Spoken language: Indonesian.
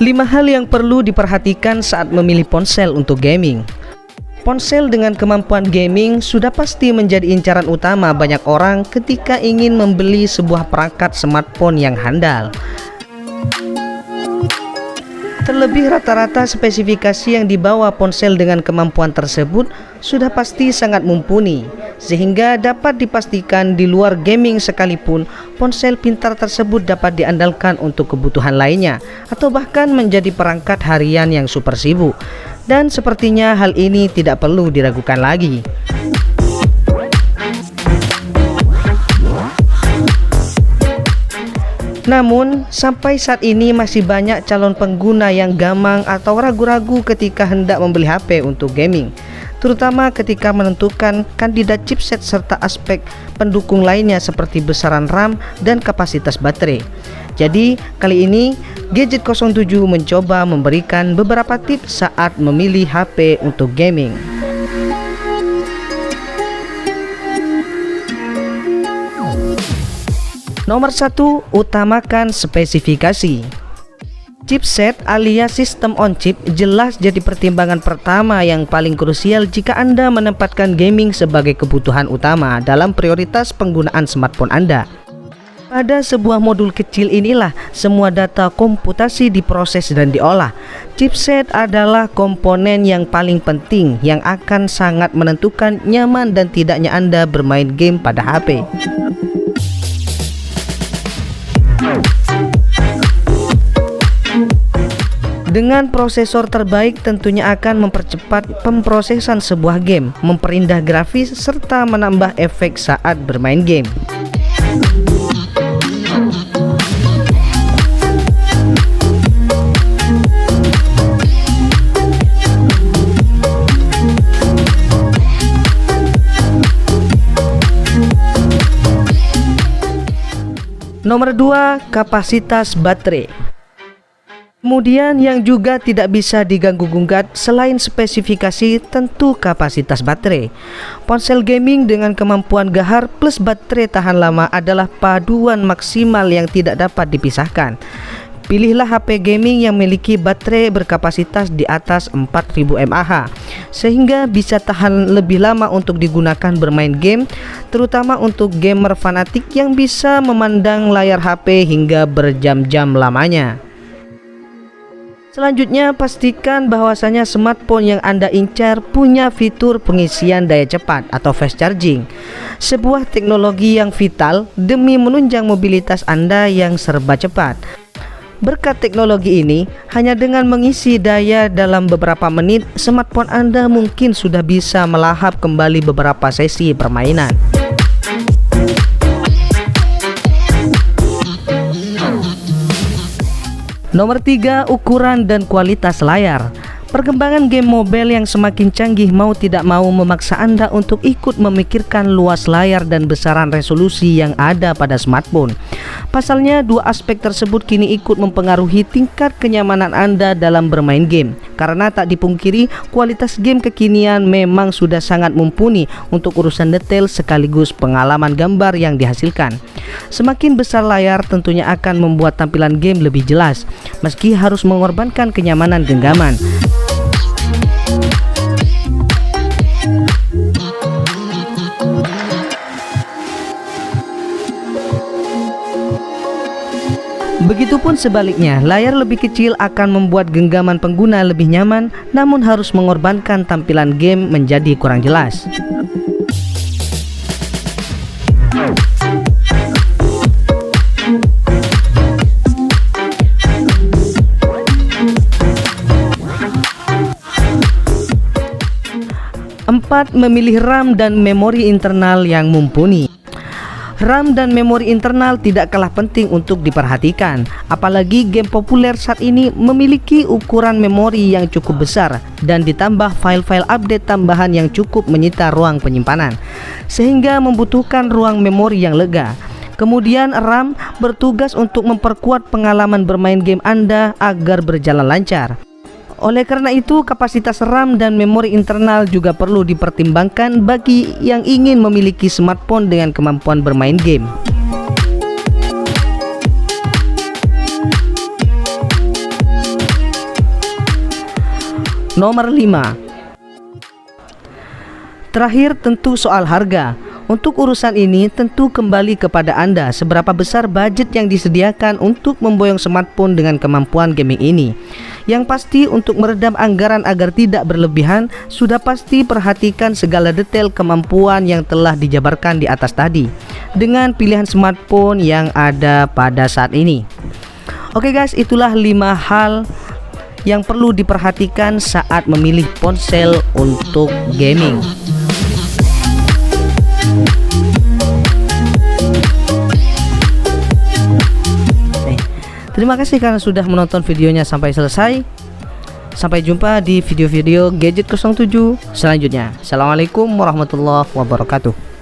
5 hal yang perlu diperhatikan saat memilih ponsel untuk gaming. Ponsel dengan kemampuan gaming sudah pasti menjadi incaran utama banyak orang ketika ingin membeli sebuah perangkat smartphone yang handal. Terlebih rata-rata spesifikasi yang dibawa ponsel dengan kemampuan tersebut sudah pasti sangat mumpuni, sehingga dapat dipastikan di luar gaming sekalipun ponsel pintar tersebut dapat diandalkan untuk kebutuhan lainnya atau bahkan menjadi perangkat harian yang super sibuk. Dan sepertinya hal ini tidak perlu diragukan lagi. Namun, sampai saat ini masih banyak calon pengguna yang gamang atau ragu-ragu ketika hendak membeli HP untuk gaming, terutama ketika menentukan kandidat chipset serta aspek pendukung lainnya seperti besaran RAM dan kapasitas baterai. Jadi, kali ini Gadget07 mencoba memberikan beberapa tips saat memilih HP untuk gaming. Nomor 1, utamakan spesifikasi. Chipset alias sistem on chip jelas jadi pertimbangan pertama yang paling krusial jika Anda menempatkan gaming sebagai kebutuhan utama dalam prioritas penggunaan smartphone Anda. Pada sebuah modul kecil inilah semua data komputasi diproses dan diolah. Chipset adalah komponen yang paling penting yang akan sangat menentukan nyaman dan tidaknya Anda bermain game pada HP. Dengan prosesor terbaik tentunya akan mempercepat pemrosesan sebuah game, memperindah grafis, serta menambah efek saat bermain game. Nomor 2, kapasitas baterai. Kemudian yang juga tidak bisa diganggu-gugat selain spesifikasi tentu kapasitas baterai. Ponsel gaming dengan kemampuan gahar plus baterai tahan lama adalah paduan maksimal yang tidak dapat dipisahkan. Pilihlah HP gaming yang memiliki baterai berkapasitas di atas 4000 mAh sehingga bisa tahan lebih lama untuk digunakan bermain game, terutama untuk gamer fanatik yang bisa memandang layar HP hingga berjam-jam lamanya. Selanjutnya, pastikan bahwasanya smartphone yang Anda incar punya fitur pengisian daya cepat atau fast charging, sebuah teknologi yang vital demi menunjang mobilitas Anda yang serba cepat. Berkat teknologi ini, hanya dengan mengisi daya dalam beberapa menit, smartphone Anda mungkin sudah bisa melahap kembali beberapa sesi permainan. Nomor 3, ukuran dan kualitas layar. Perkembangan game mobile yang semakin canggih mau tidak mau memaksa Anda untuk ikut memikirkan luas layar dan besaran resolusi yang ada pada smartphone. Pasalnya, dua aspek tersebut kini ikut mempengaruhi tingkat kenyamanan Anda dalam bermain game. Karena tak dipungkiri, kualitas game kekinian memang sudah sangat mumpuni untuk urusan detail sekaligus pengalaman gambar yang dihasilkan. Semakin besar layar tentunya akan membuat tampilan game lebih jelas, meski harus mengorbankan kenyamanan genggaman. Begitupun sebaliknya, layar lebih kecil akan membuat genggaman pengguna lebih nyaman, namun harus mengorbankan tampilan game menjadi kurang jelas. Empat, memilih RAM dan memori internal yang mumpuni. RAM dan memori internal tidak kalah penting untuk diperhatikan, apalagi game populer saat ini memiliki ukuran memori yang cukup besar dan ditambah file-file update tambahan yang cukup menyita ruang penyimpanan, sehingga membutuhkan ruang memori yang lega. Kemudian RAM bertugas untuk memperkuat pengalaman bermain game Anda agar berjalan lancar. Oleh karena itu, kapasitas RAM dan memori internal juga perlu dipertimbangkan bagi yang ingin memiliki smartphone dengan kemampuan bermain game. Nomor 5. Terakhir tentu soal harga. Untuk urusan ini tentu kembali kepada Anda seberapa besar budget yang disediakan untuk memboyong smartphone dengan kemampuan gaming ini. Yang pasti untuk meredam anggaran agar tidak berlebihan, sudah pasti perhatikan segala detail kemampuan yang telah dijabarkan di atas tadi dengan pilihan smartphone yang ada pada saat ini. Oke guys, itulah 5 hal yang perlu diperhatikan saat memilih ponsel untuk gaming. Terima kasih karena sudah menonton videonya sampai selesai. Sampai jumpa di video-video Gadget 07 selanjutnya. Assalamualaikum warahmatullahi wabarakatuh.